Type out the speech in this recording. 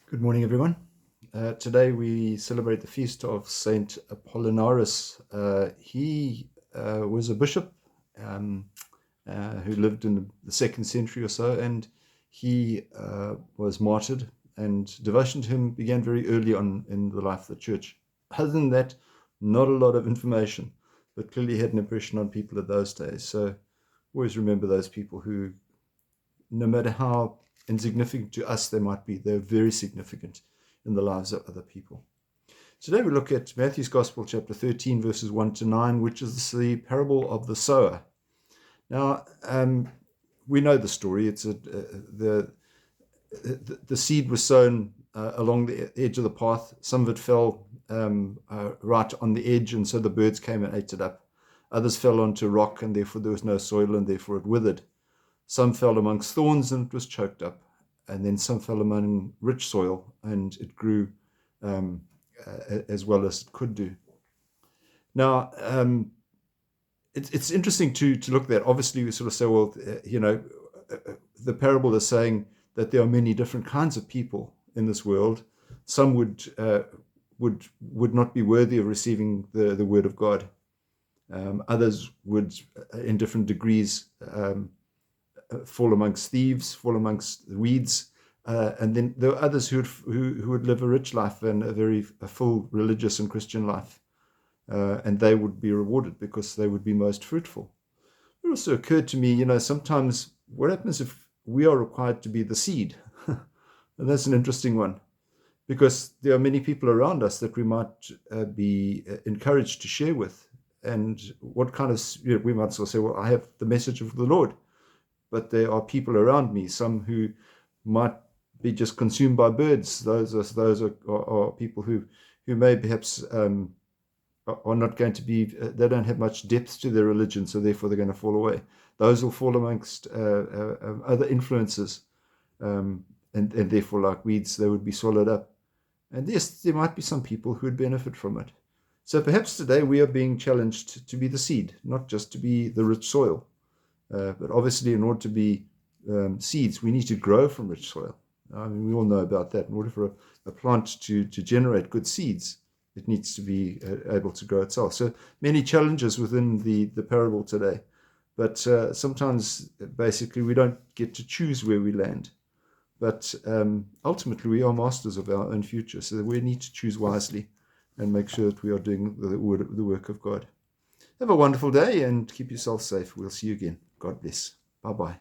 Good morning, everyone. Today we celebrate the feast of Saint Apollinaris. He was a bishop um, who lived in the second century or so, and he was martyred, and devotion to him began very early on in the life of the church. Other than that, not a lot of information, but clearly had an impression on people of those days. So always remember those people who, no matter how insignificant to us they might be, they're very significant in the lives of other people. Today we look at Matthew's Gospel, chapter 13, verses 1 to 9, which is the parable of the sower. Now, we know the story. It's the seed was sown along the edge of the path. Some of it fell right on the edge, and so the birds came and ate it up. Others fell onto rock, and therefore there was no soil, and therefore it withered. Some fell amongst thorns, and it was choked up. And then some fell among rich soil, and it grew as well as it could do. Now, it's interesting to look at that. Obviously, we sort of say, well, the parable is saying that there are many different kinds of people in this world. Some would not be worthy of receiving the word of God. Others would, in different degrees, fall amongst thieves, fall amongst weeds, and then there are others who would live a rich life and a full religious and Christian life, and they would be rewarded because they would be most fruitful. It also occurred to me, sometimes what happens if we are required to be the seed? And that's an interesting one, because there are many people around us that we might be encouraged to share with. And what kind of, we might as well say, well, I have the message of the Lord, but there are people around me, some who might be just consumed by birds. Those are people who may perhaps are not going to be, they don't have much depth to their religion, so therefore they're going to fall away. Those will fall amongst other influences, and therefore, like weeds, they would be swallowed up. And yes, there might be some people who would benefit from it. So perhaps today we are being challenged to be the seed, not just to be the rich soil. But obviously, in order to be seeds, we need to grow from rich soil. I mean, we all know about that. In order for a plant to generate good seeds, it needs to be able to grow itself. So many challenges within the parable today. But sometimes, basically, we don't get to choose where we land. But ultimately, we are masters of our own future. So we need to choose wisely and make sure that we are doing the work of God. Have a wonderful day and keep yourself safe. We'll see you again. God bless. Bye-bye.